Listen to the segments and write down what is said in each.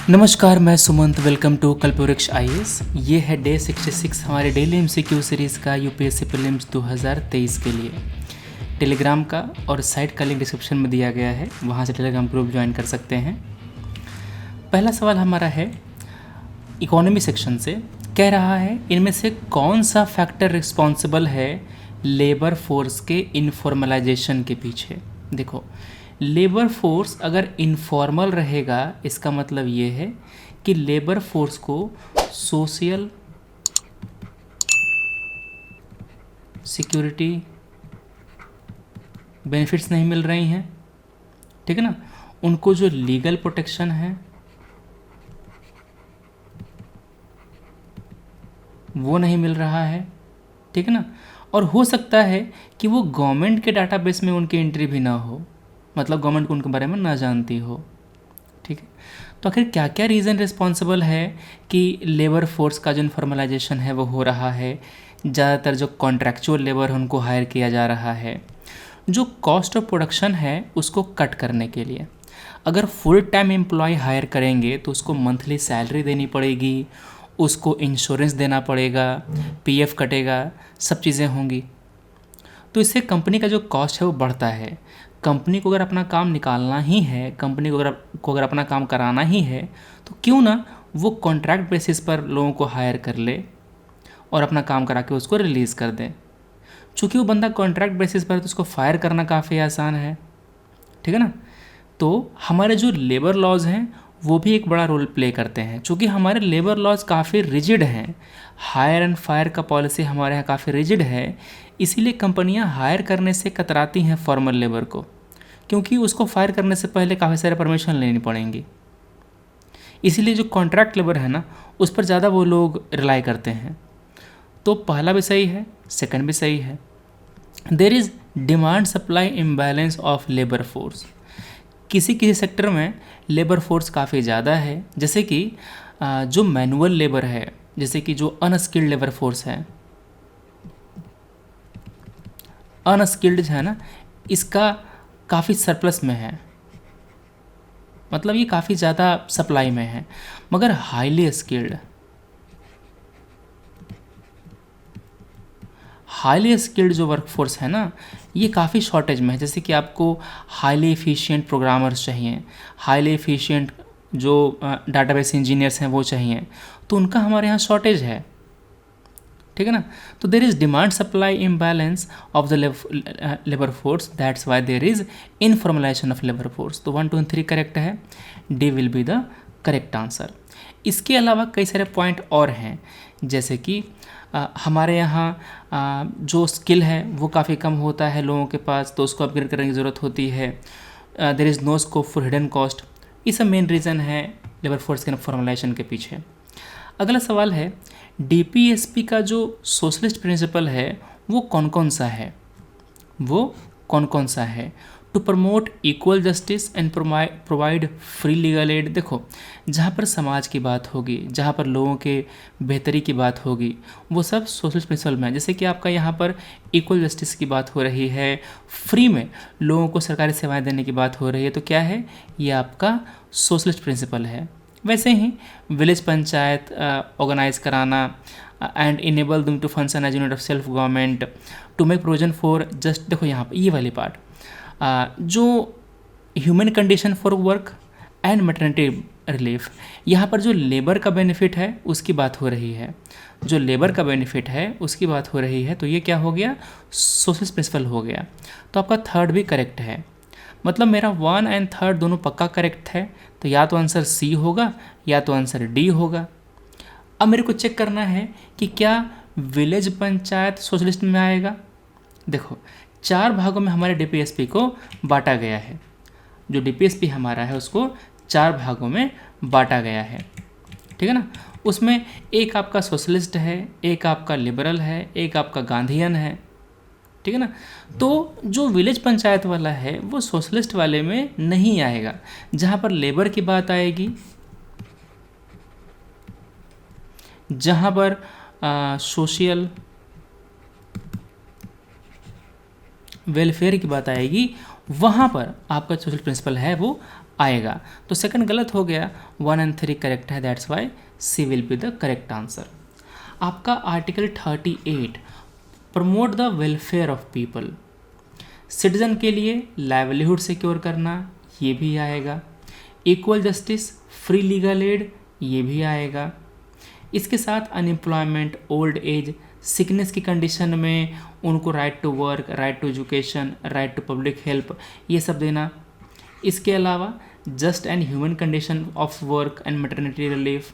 नमस्कार, मैं Sumant. Welcome to Kalpavriksh IAS. ये है डे 66 हमारे डेली एमसीक्यू सीरीज़ का यूपीएससी प्रीलिम्स 2023 के लिए। टेलीग्राम का और साइट का लिंक डिस्क्रिप्शन में दिया गया है, वहाँ से टेलीग्राम ग्रुप ज्वाइन कर सकते हैं। पहला सवाल हमारा है इकोनॉमी सेक्शन से। कह रहा है इनमें से कौन सा फैक्टर रिस्पॉन्सिबल है लेबर फोर्स के इनफॉर्मलाइजेशन के पीछे। देखो, लेबर फोर्स अगर इनफॉर्मल रहेगा इसका मतलब ये है कि लेबर फोर्स को सोशल सिक्योरिटी बेनिफिट्स नहीं मिल रही हैं, ठीक है ना। उनको जो लीगल प्रोटेक्शन है वो नहीं मिल रहा है, ठीक है ना। और हो सकता है कि वो गवर्नमेंट के डाटाबेस में उनकी एंट्री भी ना हो, मतलब गवर्नमेंट को उनके बारे में ना जानती हो, ठीक है। तो आखिर क्या क्या रीज़न रिस्पॉन्सिबल है कि लेबर फोर्स का जो इनफॉर्मलाइजेशन है वो हो रहा है। ज़्यादातर जो कॉन्ट्रैक्चुअल लेबर है उनको हायर किया जा रहा है, जो कॉस्ट ऑफ प्रोडक्शन है उसको कट करने के लिए। अगर फुल टाइम एम्प्लॉय हायर करेंगे तो उसको मंथली सैलरी देनी पड़ेगी, उसको इंश्योरेंस देना पड़ेगा, पीएफ कटेगा, सब चीज़ें होंगी। तो इससे कंपनी का जो कॉस्ट है वो बढ़ता है। कंपनी को अगर अपना काम निकालना ही है, कंपनी को अगर अपना काम कराना ही है, तो क्यों ना वो कॉन्ट्रैक्ट बेसिस पर लोगों को हायर कर ले और अपना काम करा के उसको रिलीज़ कर दें। चूँकि वो बंदा कॉन्ट्रैक्ट बेसिस पर है तो उसको फायर करना काफ़ी आसान है, ठीक है ना। तो हमारे जो लेबर लॉज हैं वो भी एक बड़ा रोल प्ले करते हैं। चूँकि हमारे लेबर लॉज काफ़ी रिजिड हैं, हायर एंड फायर का पॉलिसी हमारे यहाँ काफ़ी रिजिड है, इसीलिए कंपनियां हायर करने से कतराती हैं फॉर्मल लेबर को, क्योंकि उसको फायर करने से पहले काफ़ी सारे परमिशन लेनी पड़ेंगी। इसीलिए जो कॉन्ट्रैक्ट लेबर है ना, उस पर ज़्यादा वो लोग रिलाई करते हैं। तो पहला भी सही है, सेकंड भी सही है। There is demand supply imbalance of labour force. किसी किसी सेक्टर में लेबर फोर्स काफ़ी ज़्यादा है, जैसे कि जो मैनुअल लेबर है, जैसे कि जो अनस्किल्ड लेबर फोर्स है, अनस्किल्ड है ना, इसका काफ़ी सरप्लस में है, मतलब ये काफ़ी ज़्यादा सप्लाई में है। मगर हाईली स्किल्ड जो वर्कफोर्स है ना, ये काफ़ी शॉर्टेज में है। जैसे कि आपको हाईली एफिशिएंट प्रोग्रामर्स चाहिए, हाईली एफिशिएंट जो डाटाबेस इंजीनियर्स हैं वो चाहिए, तो उनका हमारे यहाँ शॉर्टेज है, ठीक है ना। तो there is demand supply imbalance of the labour force, that's why there is informalisation of labour force. तो 1 2 3 करेक्ट है, D will be the correct answer. इसके अलावा कई सारे पॉइंट और हैं, जैसे कि हमारे यहाँ जो स्किल है वो काफ़ी कम होता है लोगों के पास, तो उसको अपग्रेड करने की ज़रूरत होती है। There is no scope for hidden cost. ये सब मेन रीज़न है लेबर फोर्स के फॉर्मलाइजेशन के पीछे। अगला सवाल है, डीपीएसपी का जो सोशलिस्ट प्रिंसिपल है वो कौन कौन सा है। To promote equal justice and provide free legal aid. देखो, जहाँ पर समाज की बात होगी, जहाँ पर लोगों के बेहतरी की बात होगी, वो सब सोशलिस्ट प्रिंसिपल में है। जैसे कि आपका यहाँ पर इक्वल जस्टिस की बात हो रही है, फ्री में लोगों को सरकारी सेवाएं देने की बात हो रही है, तो क्या है, ये आपका सोशलिस्ट प्रिंसिपल है। वैसे ही विलेज पंचायत ऑर्गेनाइज कराना and enable them to function as unit of self government to make provision for just. देखो यहाँ पर ये वाली पार्ट, जो human condition for work and maternity relief, यहाँ पर जो लेबर का बेनिफिट है उसकी बात हो रही है, जो लेबर का बेनिफिट है उसकी बात हो रही है। तो ये क्या हो गया, सोशलिस्ट प्रिंसिपल हो गया। तो आपका थर्ड भी करेक्ट है, मतलब मेरा 1 एंड 3 दोनों पक्का करेक्ट है। तो या तो आंसर सी होगा या तो आंसर डी होगा। अब मेरे को चेक करना है कि क्या विलेज पंचायत सोशलिस्ट में आएगा। देखो, 4 भागों में हमारे डीपीएसपी को बांटा गया है। जो डीपीएसपी हमारा है उसको 4 भागों में बांटा गया है, ठीक है ना। उसमें एक आपका सोशलिस्ट है, एक आपका लिबरल है, एक आपका गांधीयन है, ठीक है ना। तो जो विलेज पंचायत वाला है वो सोशलिस्ट वाले में नहीं आएगा। जहाँ पर लेबर की बात आएगी, जहाँ पर सोशल वेलफेयर की बात आएगी, वहाँ पर आपका सोशल प्रिंसिपल है वो आएगा। तो सेकंड गलत हो गया, 1 and 3 करेक्ट है, that's why C will be the correct answer. आपका article 38 promote the welfare of people, citizen के लिए लाइवलीहुड सिक्योर करना, ये भी आएगा। Equal justice, free legal aid, ये भी आएगा। इसके साथ अनएम्प्लॉयमेंट, ओल्ड एज, सिकनेस की कंडीशन में उनको right to work, right to education, right to public help, ये सब देना। इसके अलावा just and human condition of work and maternity relief,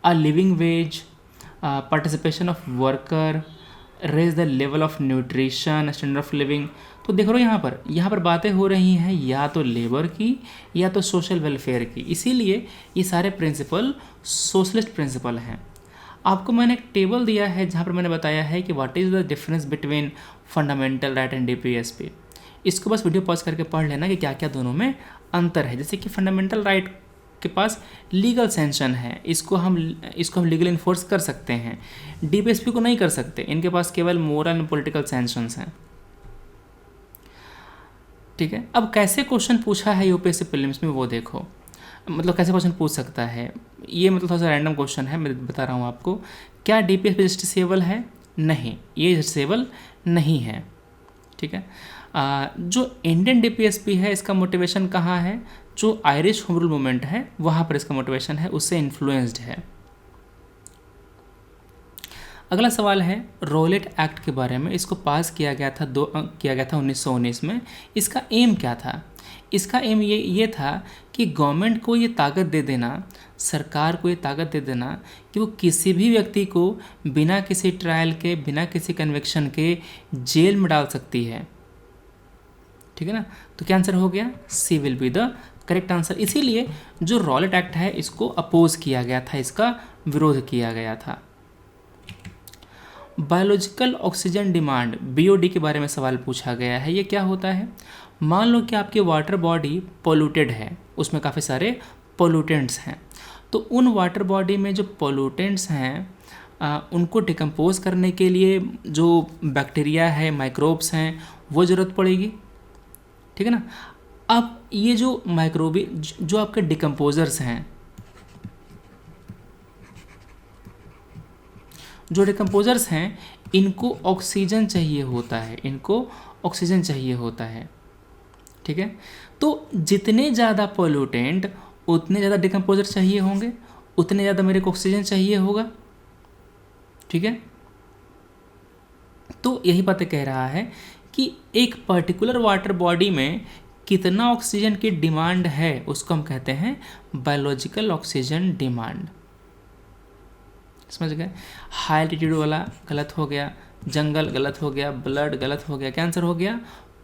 a living wage, participation of worker, raise the level of nutrition, standard of living. तो देख रहे हो यहाँ पर बातें हो रही हैं या तो लेबर की या तो सोशल वेलफेयर की, इसीलिए ये सारे प्रिंसिपल सोशलिस्ट प्रिंसिपल हैं। आपको मैंने एक टेबल दिया है जहाँ पर मैंने बताया है कि what is the difference between fundamental right and DPSP. इसको बस वीडियो पॉज करके पढ़ लेना कि क्या क्या दोनों में अंतर है। जैसे कि फंडामेंटल राइट के पास लीगल सैंक्शन है, इसको हम लीगल इन्फोर्स कर सकते हैं। डीपीएसपी को नहीं कर सकते, इनके पास केवल मोरल एंड पॉलिटिकल सैंक्शंस हैं। ठीक है, अब कैसे क्वेश्चन पूछा है यूपीएससी प्रीलिम्स में वो देखो, मतलब कैसे क्वेश्चन पूछ सकता है ये, मतलब थोड़ा सा रैंडम क्वेश्चन है, मैं बता रहा हूँ आपको। क्या डीपीएसपी जस्टिसेबल है? नहीं, ये जस्टिसेबल नहीं है। ठीक है, जो इंडियन डीपीएसपी है इसका मोटिवेशन कहाँ है? जो आयरिश होम रूल मूवमेंट है वहाँ पर इसका मोटिवेशन है, उससे इन्फ्लुएंस्ड है। अगला सवाल है रॉलेट एक्ट के बारे में। इसको पास किया गया था 1919 में। इसका एम क्या था? इसका एम ये था कि गवर्नमेंट को ये ताकत दे देना, सरकार को ये ताकत दे देना कि वो किसी भी व्यक्ति को बिना किसी ट्रायल के, बिना किसी कन्विक्शन के जेल में डाल सकती है। ठीक है ना, तो क्या आंसर हो गया? C will be the correct answer. इसीलिए जो रॉलेट एक्ट है इसको अपोज किया गया था, इसका विरोध किया गया था। बायोलॉजिकल ऑक्सीजन डिमांड, बीओडी के बारे में सवाल पूछा गया है। ये क्या होता है? मान लो कि आपकी वाटर बॉडी पोल्यूटेड है, उसमें काफ़ी सारे पोल्यूटेंट्स हैं, तो उन वाटर बॉडी में जो पोल्यूटेंट्स हैं उनको डिकम्पोज करने के लिए जो बैक्टीरिया है, माइक्रोब्स हैं, वो ज़रूरत पड़ेगी। ठीक है ना। अब ये जो माइक्रोबी जो आपके डिकम्पोजर्स हैं, जो डिकम्पोजर्स हैं, इनको ऑक्सीजन चाहिए होता है, इनको ऑक्सीजन चाहिए होता है। ठीक है, तो जितने ज़्यादा पोल्यूटेंट उतने ज़्यादा डिकम्पोजर चाहिए होंगे, उतने ज़्यादा मेरे को ऑक्सीजन चाहिए होगा। ठीक है, तो यही बात कह रहा है कि एक पर्टिकुलर वाटर बॉडी में कितना ऑक्सीजन की डिमांड है उसको हम कहते हैं बायोलॉजिकल ऑक्सीजन डिमांड। समझ गए? हाई एल्टीट्यूड वाला गलत हो गया, जंगल गलत हो गया, ब्लड गलत हो गया। क्या आंसर हो गया?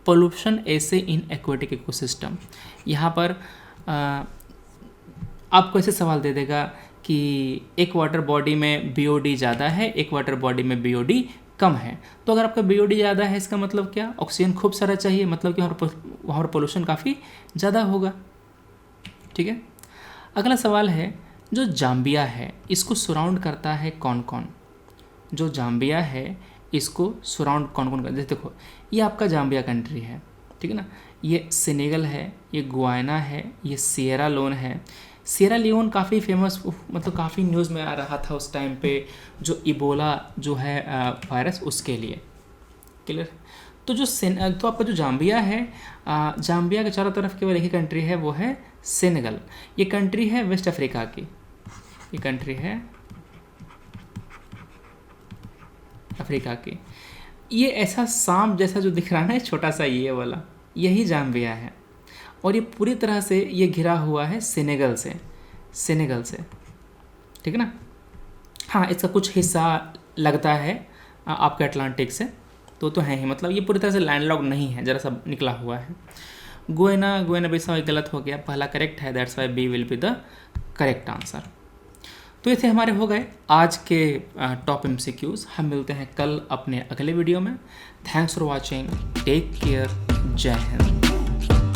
पोल्यूशन ऐसे इन एक्वेटिक इकोसिस्टम। यहाँ पर आपको ऐसे सवाल दे देगा कि एक वाटर बॉडी में बीओडी ज़्यादा है, एक वाटर बॉडी में बीओडी कम है। तो अगर आपका बीओडी ज़्यादा है इसका मतलब क्या? ऑक्सीजन खूब सारा चाहिए, मतलब कि वहाँ पर पोल्यूशन काफ़ी ज़्यादा होगा। ठीक है, अगला सवाल है जो जाम्बिया है इसको सराउंड करता है कौन कौन? जो जाम्बिया है इसको सराउंड कौन कौन करता है? देखो ये आपका जाम्बिया कंट्री है, ठीक है ना, ये सेनेगल है, ये गुयाना है, ये सिएरा लोन है। सिएरा लियोन काफ़ी फेमस, मतलब काफ़ी न्यूज़ में आ रहा था उस टाइम पे, जो इबोला जो है वायरस उसके लिए। क्लियर? तो तो आपका जो जाम्बिया है, जाम्बिया के चारों तरफ केवल एक ही कंट्री है, वो है सेनेगल। ये कंट्री है वेस्ट अफ्रीका की, ये कंट्री है अफ्रीका की। ये ऐसा सांप जैसा जो दिख रहा है ना, छोटा सा ये वाला, यही जाम्बिया है। और ये पूरी तरह से ये घिरा हुआ है सेनेगल से, ठीक है ना। हाँ, इसका कुछ हिस्सा लगता है आपके अटलांटिक से, तो है ही, मतलब ये पूरी तरह से लैंडलॉक नहीं है, जरा सा निकला हुआ है। गुयाना बिसाऊ गलत हो गया, पहला करेक्ट है, that's why B will be the correct answer. तो ये थे हमारे हो गए आज के टॉप MCQs। हम मिलते हैं कल अपने अगले वीडियो में। Thanks for watching, take care, Jai Hind.